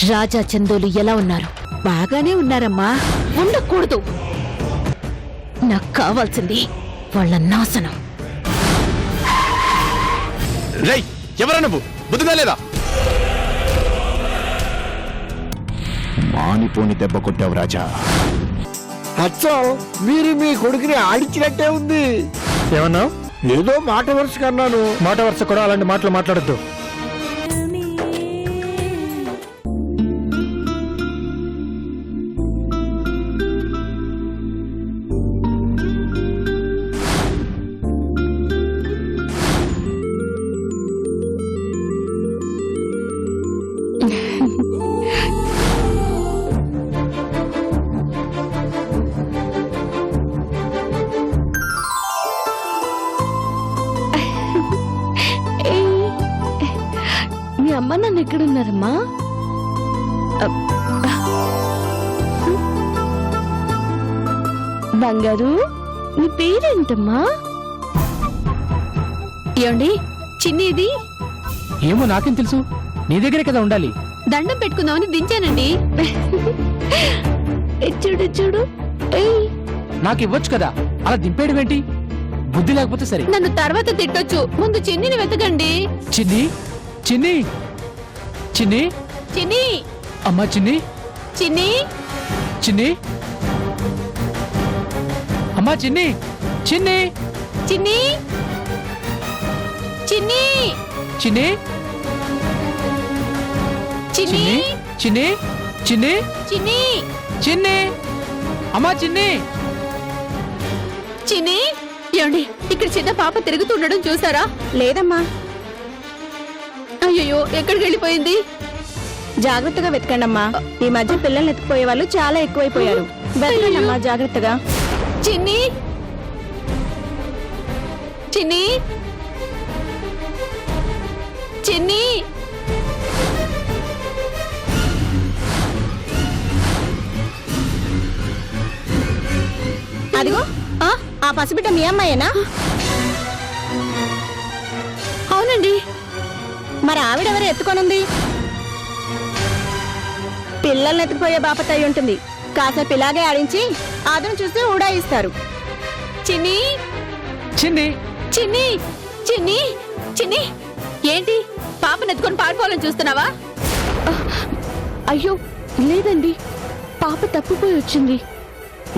రాజా చందోలు ఎలా ఉన్నారు? బాగానే ఉన్నారమ్మా. ఉండకూడదు. నాకు కావాల్సింది వాళ్ళ నాశనం. రేయ్, ఎవరా నువ్వు? బుద్ధిగా లేదా? మానిపోని దెబ్బ కొట్టావు రాజా. అచ్చం మీరు మీ కొడుకుని ఆడించినట్టే ఉంది. ఏమన్నా? ఏదో మాట వరుస కన్నాను. మాట వరుస కూడా అలాంటి మాటలు మాట్లాడద్దు. మీ అమ్మ నన్ను ఎక్కడున్నారమ్మా? బంగారు, నీ పేరేంటమ్మా? ఏమండి, చిన్నిది? ఏమో నాకేం తెలుసు, నీ దగ్గరే కదా ఉండాలి. దండం పెట్టుకుందామని దించానండి. చూడు చూడు. నాకు ఇవ్వచ్చు కదా, అలా దింపేయడం ఏంటి? బుద్ధి లేకపోతే సరే. నన్ను తర్వాత తిట్టొచ్చు, ముందు చిన్నిని వెతకండి. చిన్ని, చిన్ని, చిన్ని, చిన్ని, అమ్మా చిన్ని, చిన్ని, చిన్ని, అమ్మా చిన్ని, చిన్ని, చిన్ని, చిన్ని, చిన్ని, చిన్ని, చిన్ని, చిన్ని, చిన్ని, చిన్ని, అమ్మా చిన్ని. చిన్ని. ఏమండి, ఇక్కడ చిన్న పాప తిరుగుతుండడం చూసారా? లేదమ్మా. అయ్యో, ఎక్కడికి వెళ్ళిపోయింది? జాగ్రత్తగా వెతకండమ్మా. ఈ మధ్య పిల్లల్ని ఎత్తుకుపోయే వాళ్ళు చాలా ఎక్కువైపోయారు. వెతకండమ్మా జాగ్రత్తగా. చిన్ని, చిన్ని, చిన్ని. అదిగో ఆ పసిబిడ్డ మీ అమ్మాయేనా? అవునండి. మరి ఆవిడెవరు ఎత్తుకొనుంది? పిల్లల్ని ఎత్తుకుపోయే బాపత అయి ఉంటుంది. కాసేపు ఇలాగే ఆడించి అదను చూసి ఉడాయిస్తారు. చిన్ని, చిన్ని, చిన్ని, చిన్ని, చిన్ని. ఏంటి, పాపను ఎత్తుకొని పారిపోవాలని చూస్తున్నావా? అయ్యో లేదండి, పాప తప్పిపోయి వచ్చింది.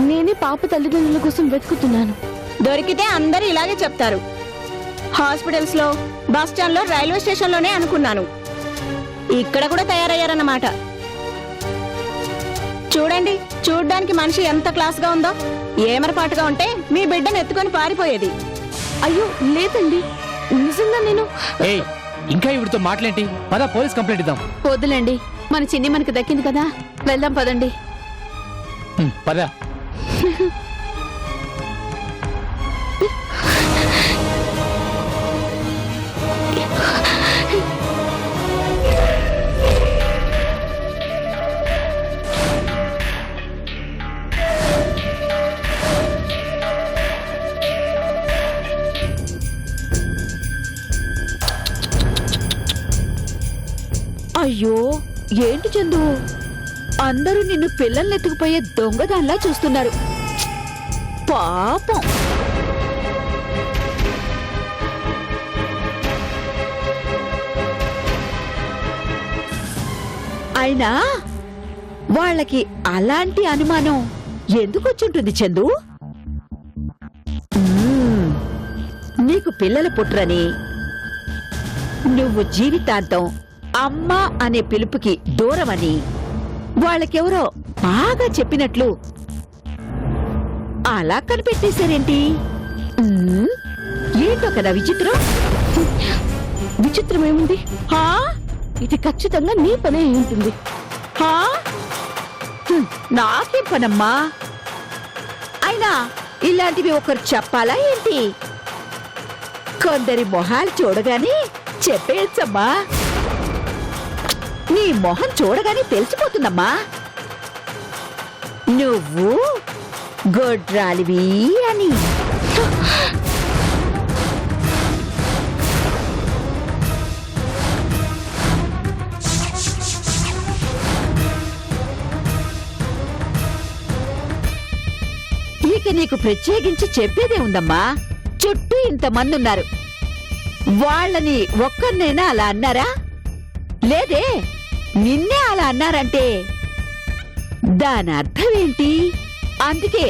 నేనే పాప తల్లిదండ్రుల కోసం వెతుకుతున్నాను. దొరికితే అందరూ ఇలాగే చెప్తారు. హాస్పిటల్స్ లో, బస్ స్టాండ్ లో, రైల్వే స్టేషన్ లోనే అనుకున్నాను. ఇక్కడ కూడా తయారయ్యారన్నమాట. చూడండి, చూడ్డానికి మనిషి ఎంత క్లాస్ గా ఉందో. ఏమరపాటుగా ఉంటే మీ బిడ్డను ఎత్తుకొని పారిపోయేది. అయ్యో లేదండి, నిజంగా నేను. ఏయ్, ఇంకా ఇవిడితో మాట్లాడి పద, పోలీస్ కంప్లైంట్ ఇద్దాం. వద్దులేండి, మన చిన్ని మనకు దక్కింది కదా, వెళ్దాం పదండి. పద. అయ్యో ఏంటి చందు, అందరూ నిన్ను పిల్లల్ని ఎత్తుకుపోయే దొంగదాన్లా చూస్తున్నారు. పాపం. అయినా వాళ్ళకి అలాంటి అనుమానం ఎందుకు వచ్చుంటుంది చందు? నీకు పిల్లలు పుట్రని, నువ్వు జీవితాంతం అమ్మా అనే పిలుపుకి దూరమని వాళ్ళకెవరో బాగా చెప్పినట్లు అలా కనిపెట్టేశారేంటి? ఏంటో కదా విచిత్రం. విచిత్రం ఏముంది? ఇది ఖచ్చితంగా నీ పనే అయి ఉంటుంది. నాకేం పనమ్మా? అయినా ఇలాంటివి ఒకరు చెప్పాలా ఏంటి? కొందరి మొహాలు చూడగానే చెప్పేయచ్చమ్మా. నీ మొహం చూడగానే తెలిసిపోతుందమ్మా నువ్వు గొడ్రాలివి అని. ఇక నీకు ప్రత్యేకించి చెప్పేదే ఉందమ్మా. చుట్టూ ఇంతమంది ఉన్నారు, వాళ్ళని ఒక్కరినైనా అలా అన్నారా? లేదే, నిన్నే అలా అన్నారంటే దాని అర్థమేంటి? అందుకే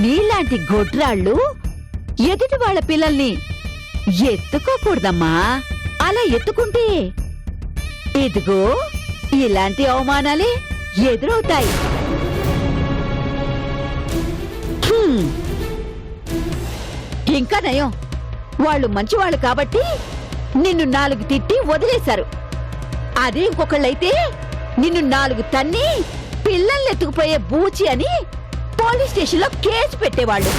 నీలాంటి గొడ్రాళ్ళు ఎదుటి వాళ్ళ పిల్లల్ని ఎత్తుకోకూడదమ్మా. అలా ఎత్తుకుంటే ఇదిగో ఇలాంటి అవమానాలే ఎదురవుతాయి. ఇంకా నయం, వాళ్ళు మంచివాళ్ళు కాబట్టి నిన్ను 4 తిట్టి వదిలేశారు. అదే ఇంకొకళ్ళైతే నిన్ను 4 తన్ని పిల్లల్ని ఎత్తుకుపోయే బూచి అని పోలీస్ స్టేషన్లో కేసు పెట్టేవాళ్ళు.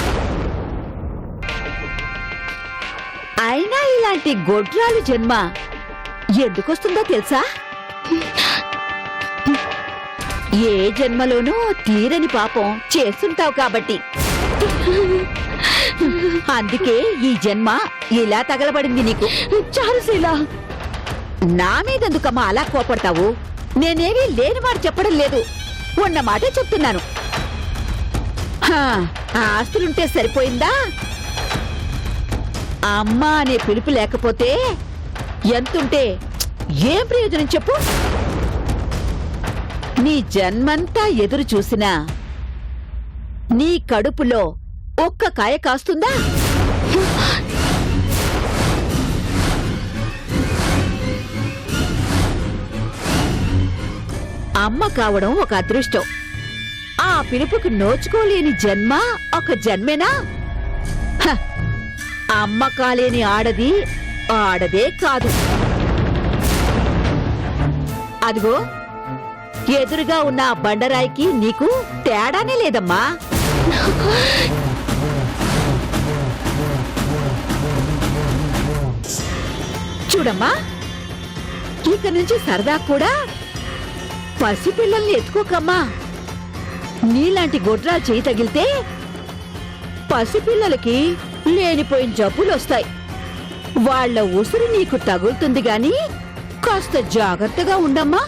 అయినా ఇలాంటి గొడ్రాలు జన్మ ఎందుకొస్తుందో తెలుసా? ఏ జన్మలోనూ తీరని పాపం చేస్తుంటావు కాబట్టి. అందుకే ఈ జన్మ ఇలా తగలబడింది నీకు. చారుశీల, నా మీదెందుకమ్మా అలా కోపడతావు? నేనేమీ లేని మాట చెప్పడం లేదు, ఉన్న మాటే చెప్తున్నాను. ఆస్తులుంటే సరిపోయిందా? అమ్మ అనే పిలుపు లేకపోతే ఎంతుంటే ఏం ప్రయోజనం చెప్పు? నీ జన్మంతా ఎదురు చూసినా నీ కడుపులో ఒక్క కాయ కాస్తుందా? అమ్మ కావడం ఒక అదృష్టం. ఆ పిలుపుకు నోచుకోలేని జన్మ ఒక జన్మేనా? అమ్మ కాలేని ఆడది ఆడదే కాదు. అదిగో ఎదురుగా ఉన్న ఆ బండరాయికి నీకు తేడానే లేదమ్మా. చూడమ్మా, ఇక నుంచి సరదా కూడా పసిపిల్లల్ని ఎత్తుకోకమ్మా. నీలాంటి గొడ్రా చేయి తగిలితే పసిపిల్లలకి లేనిపోయిన జబ్బులు వస్తాయి. వాళ్ళ ఉసురు నీకు తగులుతుంది గాని కాస్త జాగ్రత్తగా ఉండమ్మా.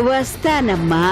వస్తానమ్మా.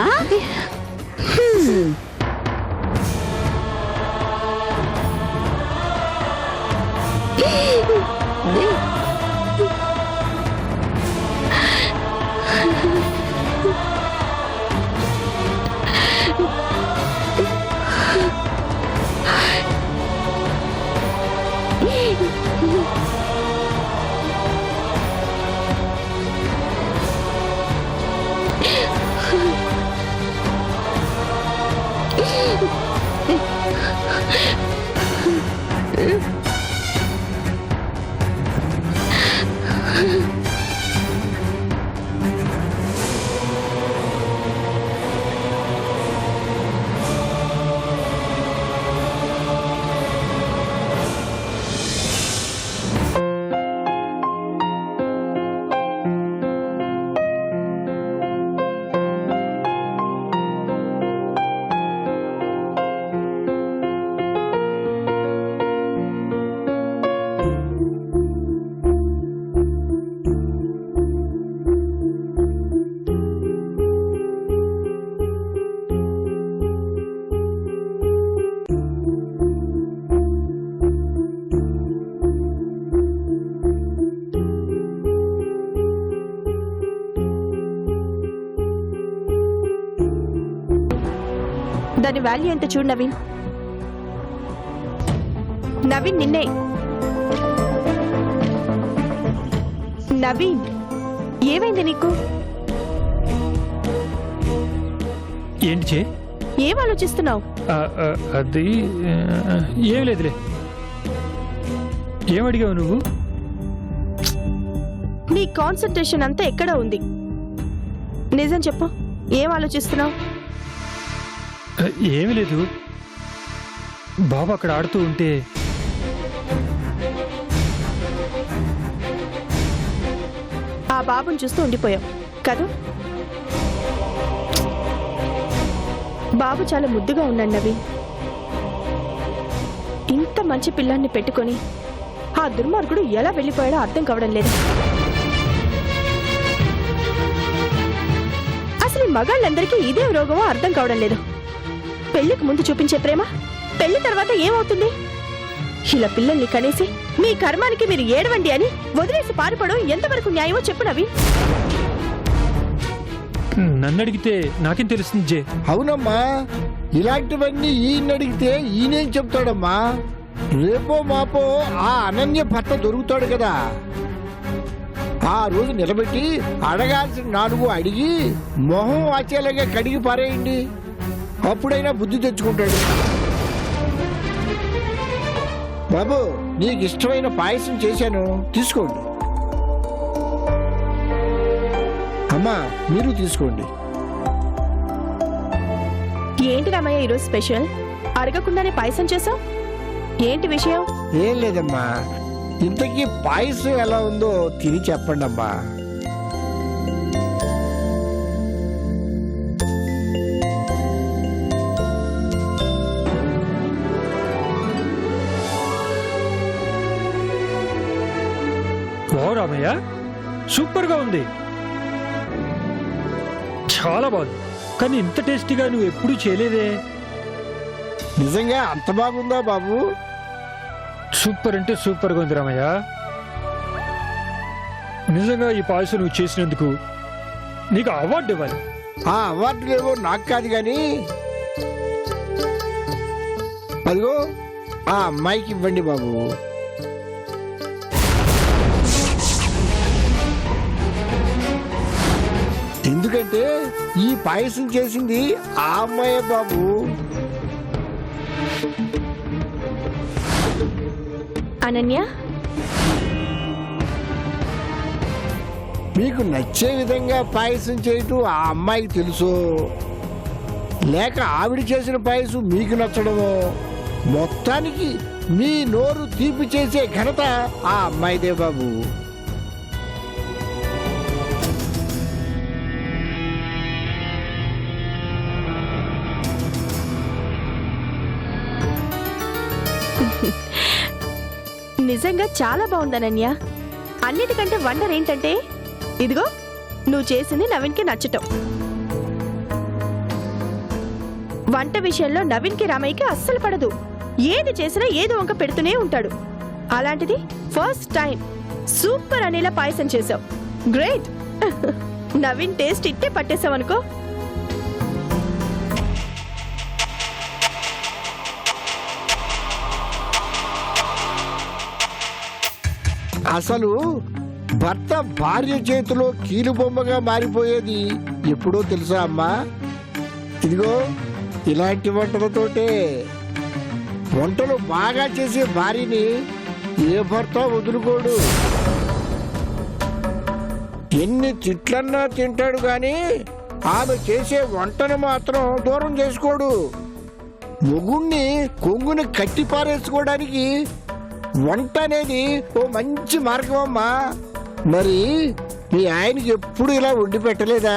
దాని వాల్యూ ఎంత చూడు నవీన్. నవీన్ నిన్నే. నవీన్, ఏమైంది నీకు? ఏంటి చే? ఏం ఆలోచిస్తున్నావు? అది ఏం లేదులే. ఏమడిగావు నువ్వు? నీ కాన్సంట్రేషన్ అంతా ఎక్కడ ఉంది? నిజం చెప్పు, ఏం ఆలోచిస్తున్నావు? ఏమీ లేదు. బాబు అక్కడ ఆడుతూ ఉంటే ఆ బాబుని చూస్తూ ఉండిపోయావు కదూ? బాబు చాలా ముద్దుగా ఉన్నాడు నవీన్. ఇంత మంచి పిల్లాన్ని పెట్టుకొని ఆ దుర్మార్గుడు ఎలా వెళ్ళిపోయాడో అర్థం కావడం లేదు. అసలు ఈ మగాళ్ళందరికీ ఇదే రోగమో అర్థం కావడం లేదు. పెళ్లికి ముందు చూపించే ప్రేమ పెళ్లి తర్వాత ఏమవుతుంది? ఇలా పిల్లల్ని కనేసి మీ కర్మానికి మీరు ఏడవండి అని వదిలేసి పారిపోవడం ఎంతవరకు న్యాయమో చెప్పు నవీన్. నన్ను అడిగితే నాకేం తెలుస్తుంది జే. అవునమ్మా, ఇలాంటివన్నీ ఈయన అడిగితే ఈయనేం చెప్తాడమ్మా? రేపో మాపో ఆ అనన్య భర్త దొరుకుతాడు కదా, ఆ రోజు నిలబెట్టి అడగాల్సిన 4 అడిగి మొహం ఆచేలాగా కడిగి పారేయండి. అప్పుడైనా బుద్ధి తెచ్చుకుంటాడు. బాబు, నీకు ఇష్టమైన పాయసం చేశాను, తీసుకోండి. అమ్మా, మీరు తీసుకోండి. ఏంటి రామయ్య ఈరోజు స్పెషల్? అడగకుండానే పాయసం చేసావు, ఏంటి విషయం? ఏం లేదమ్మా, ఇంతకీ పాయసం ఎలా ఉందో తిని చెప్పండి అమ్మా. ఓ రామయ్య, సూపర్ గా ఉంది, చాలా బాగుంది. కానీ ఇంత టేస్టీగా నువ్వు ఎప్పుడూ చేయలేదే. నిజంగా అంత బాగుందా బాబు? సూపర్ అంటే సూపర్ గా ఉంది రామయ్య. నిజంగా ఈ పాయసం నువ్వు చేసినందుకు నీకు అవార్డు ఇవ్వాలి. ఆ అవార్డులేవో నాకు కాదు కానీ అదిగో ఆ అమ్మాయికి ఇవ్వండి బాబు. ఎందుకంటే ఈ పాయసం చేసింది ఆ అమ్మాయే బాబు. అనన్య, మీకు నచ్చే విధంగా పాయసం చేయటం ఆ అమ్మాయికి తెలుసు, లేక ఆవిడ చేసిన పాయసం మీకు నచ్చడమో, మొత్తానికి మీ నోరు తీపి చేసే ఘనత ఆ అమ్మాయిదే బాబు. నిజంగా చాలా బాగుంది అనన్య. అన్నిటికంటే వండర్ ఏంటంటే ఇదిగో నువ్వు చేసింది నవీన్కి నచ్చటం. వంట విషయంలో నవీన్కి రామయ్యకి అస్సలు పడదు. ఏది చేసినా ఏదో వంక పెడుతూనే ఉంటాడు. అలాంటిది ఫస్ట్ టైం సూపర్ అనేలా పాయసం చేసావు. గ్రేట్. నవీన్ టేస్ట్ ఇట్టే పట్టేసావనుకో. అసలు భర్త భార్య చేతిలో కీలుబొమ్మగా మారిపోయేది ఎప్పుడో తెలుసా అమ్మా? ఇదిగో ఇలాంటి వంటలతోటే. వంటలు బాగా చేసే భార్యని ఏ భర్త వదులుకోడు. ఎన్ని తిట్లన్నా తింటాడు గాని ఆమె చేసే వంటను మాత్రం దూరం చేసుకోడు. మొగుణ్ణి కొంగుని కట్టి పారేసుకోవడానికి వంట అనేది ఓ మంచి మార్గం అమ్మా. మరి మీ ఆయనకి ఎప్పుడు ఇలా వండి పెట్టలేదా?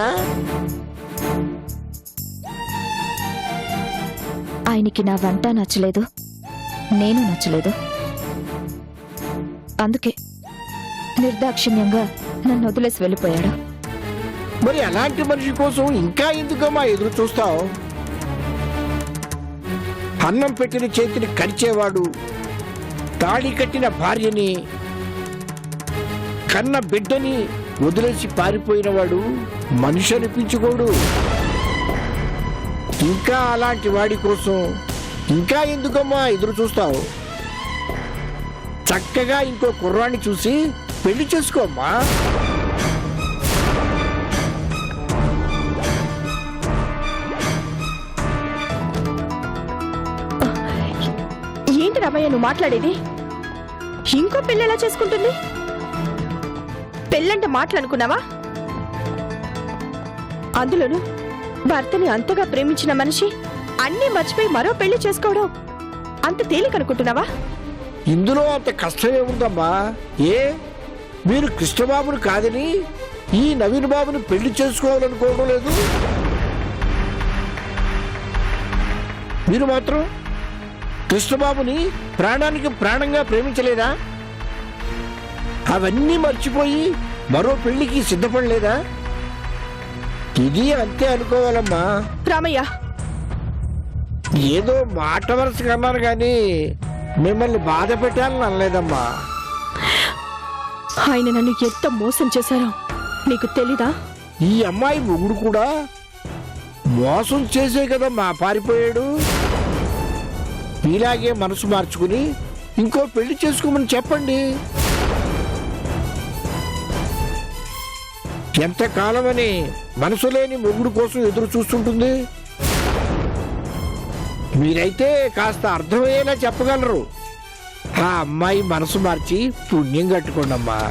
ఆయనకి నా వంట నచ్చలేదు, నేను నచ్చలేదు. అందుకే నిర్దాక్షిణ్యంగా నన్ను వదిలేసి వెళ్ళిపోయాడు. మరి అలాంటి మనిషి కోసం ఇంకా ఎందుకమ్మా ఎదురు చూస్తావు? అన్నం పెట్టిన చేతిని కరిచేవాడు, తాళి కట్టిన భార్యని, కన్న బిడ్డని వదిలేసి పారిపోయిన వాడు మనిషి అనిపించుకోడు. ఇంకా అలాంటి వాడి కోసం ఇంకా ఎందుకమ్మా ఎదురు చూస్తావు? చక్కగా ఇంకో కుర్రాన్ని చూసి పెళ్లి చేసుకోమ్మా. ఏంటి రామయ్య నువ్వు మాట్లాడేది? ఇంకో పెళ్ళి ఎలా చేసుకుంటుంది? పెళ్ళంటే మాటలనుకున్నావా? అందులోను భర్తని అంతగా ప్రేమించిన మనిషి అన్నీ మర్చిపోయి మరో పెళ్లి చేసుకోవడం అంత తేలికనుకుంటున్నావా? ఇందులో అంత కష్టమే ఉందమ్మా. ఏ మీరు కృష్ణబాబుని కాదని ఈ నవీన్ బాబుని పెళ్లి చేసుకోవాలనుకోవడం లేదు? మీరు మాత్రం కృష్ణబాబుని ప్రాణానికి ప్రాణంగా ప్రేమించలేదా? అవన్నీ మర్చిపోయి మరో పెళ్లికి సిద్ధపడలేదా? ఇది అంతే అనుకోవాలమ్మా. రామయ్య, ఏదో మాట వరుసగా అన్నారు కానీ మిమ్మల్ని బాధ పెట్టాలని అనలేదమ్మా. ఆయన నన్ను ఎంత మోసం చేశారో నీకు తెలీదా? ఈ అమ్మాయి మొగుడు కూడా మోసం చేసే కదమ్మా పారిపోయాడు. ఇలాగే మనసు మార్చుకుని ఇంకో పెళ్లి చేసుకోమని చెప్పండి. ఎంతకాలమని మనసు లేని మొగుడు కోసం ఎదురు చూస్తుంటుంది? మీరైతే కాస్త అర్థమయ్యేలా చెప్పగలరు. ఆ అమ్మాయి మనసు మార్చి పుణ్యం కట్టుకోండమ్మా.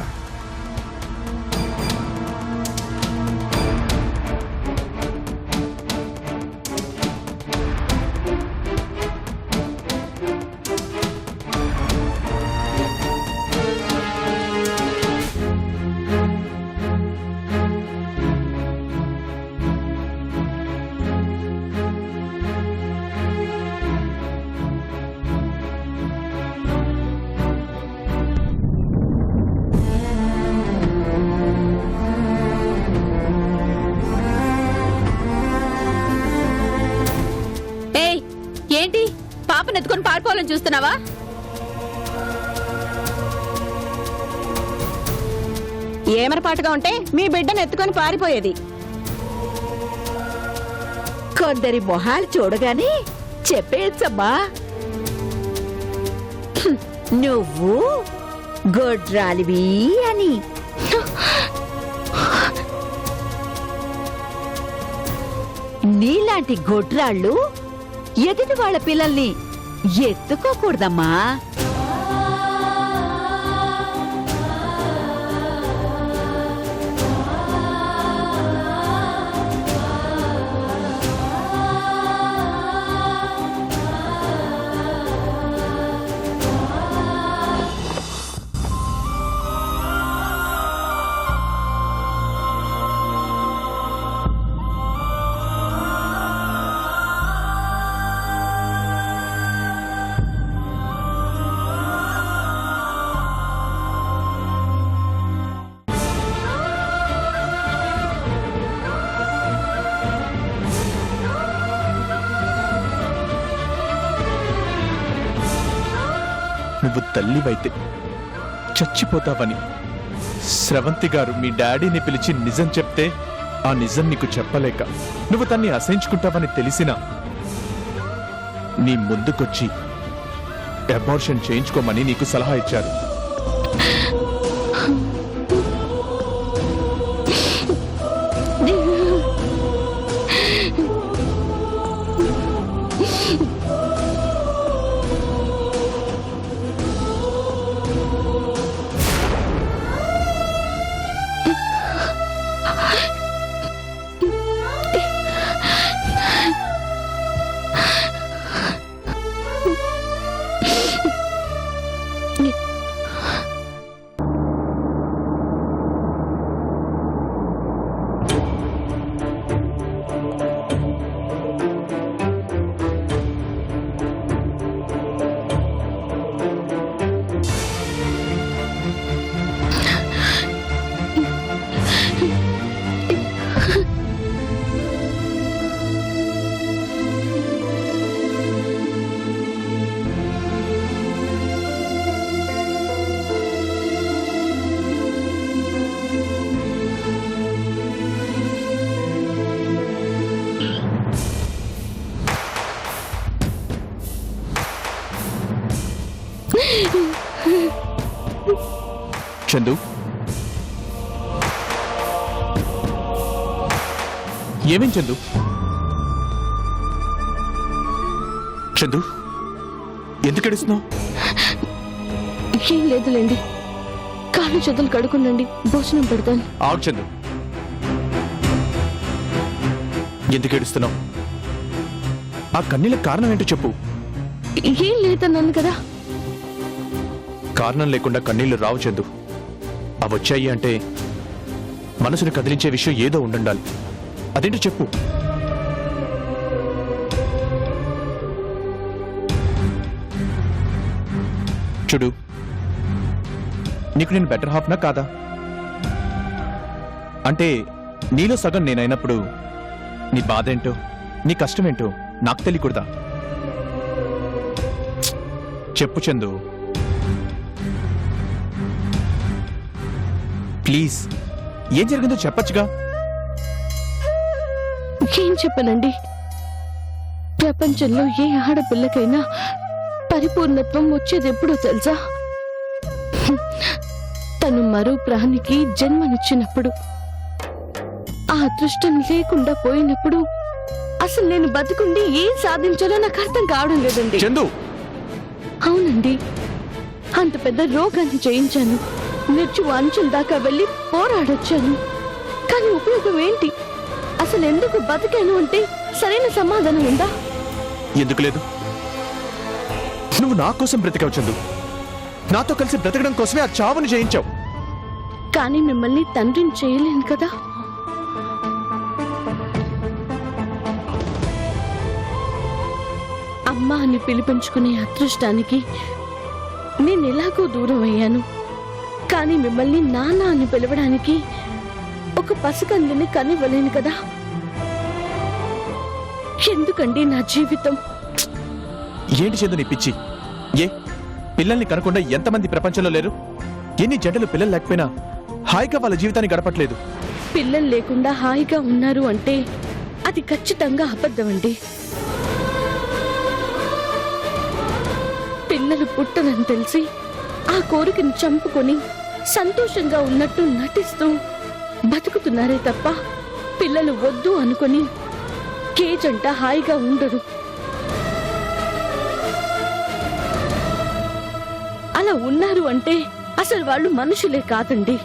ఏంటి పాపను ఎత్తుకొని పారిపోవాలని చూస్తున్నావా? ఏమరపాటుగా ఉంటే మీ బిడ్డను ఎత్తుకొని పారిపోయేది. కొందరి మొహాలు చూడగానే చెప్పేయచ్చమ్మా, నువ్వు గొడ్రాలివి అని. నీలాంటి గొడ్రాళ్ళు ఎదుటి వాళ్ళ పిల్లల్ని ఎత్తుకోకూడదమ్మా. నువ్వు తల్లివైతే చచ్చిపోతావని స్రవంతి గారు మీ డాడీని పిలిచి నిజం చెప్తే ఆ నిజం నీకు చెప్పలేక నువ్వు తన్ని అసహించుకుంటావని తెలిసినా నీ ముందుకొచ్చి అబార్షన్ చేయించుకోమని నీకు సలహా ఇచ్చారు. చందు, ఏమేం చందు? చందు, ఎందుకు ఏడుస్తున్నావు? ఏం లేదులేండి, కాళ్ళు చేతులు కడుక్కునండి, భోజనం పెడతాను. ఆగు చందు, ఎందుకు ఏడుస్తున్నావు? ఆ కన్నీళ్ళ కారణం ఏంటో చెప్పు. ఏం లేదన్నాను కదా. కారణం లేకుండా కన్నీళ్లు రావు చందు. అవి వచ్చాయి అంటే మనసుని కదిలించే విషయం ఏదో ఉండాలి. అదేంటో చెప్పు. చూడు, నీకు నేను బెటర్ హాఫ్నా కాదా? అంటే నీలో సగం నేనైనప్పుడు నీ బాధ ఏంటో నీ కష్టమేంటో నాకు తెలియకూడదా? చెప్పు చందు, ప్లీజ్. ఏం జరిగిందో చెప్పచ్చుగా. ఏం చెప్పనండి, ప్రపంచంలో ఏ ఆడపిల్లకైనా పరిపూర్ణత్వం వచ్చేది ఎప్పుడో తెలుసా? తను మరో ప్రాణికి జన్మనిచ్చినప్పుడు. ఆ అదృష్టం లేకుండా పోయినప్పుడు అసలు నేను బతుకుండి ఏం సాధించాలో నాకు అర్థం కావడం లేదండి. చందు, అవునండి, అంత పెద్ద రోగాన్ని జయించాను, మృత్యు అంచుల దాకా వెళ్ళి పోరాడొచ్చాను. కానీ ఉపయోగం ఏంటి? అసలు ఎందుకు బతికాను అంటే సరైన సమాధానం ఉందా? ఎందుకు లేదు? నువ్వు నా కోసం బ్రతికావు చందు. నాతో కలిసి బ్రతకడం కోసమే ఆ చావుని జయించావు. కానీ మిమ్మల్ని తండ్రిని చేయలేను కదా. అమ్మ అని పిలిపించుకునే అదృష్టానికి నేను ఎలాగో దూరం అయ్యాను. కానీ మిమ్మల్ని నాన్న అని పిలవడానికి ఒక పసికందుని కనివ్వలేను కదా. ఎందుకండి నా జీవితం? ఏంటి చందు నీ పిచ్చి? ఏ పిల్లల్ని కనకుండా ఎంతమంది ప్రపంచంలో లేరు? ఎన్ని జంటలు పిల్లలు లేకపోయినా హాయిగా వాళ్ళ జీవితాన్ని గడపట్లేదు. పిల్లలు లేకుండా హాయిగా ఉన్నారు అంటే అది ఖచ్చితంగా అబద్ధమండి. పిల్లలు పుట్టనని తెలిసి ఆ కోరికను చంపుకొని సంతోషంగా ఉన్నట్టు నటిస్తూ బతుకుతున్నారే తప్ప పిల్లలు వద్దు అనుకొని కేజంట హాయిగా ఉండరు. అలా ఉన్నారు అంటే అసలు వాళ్ళు మనుషులే కాదండి.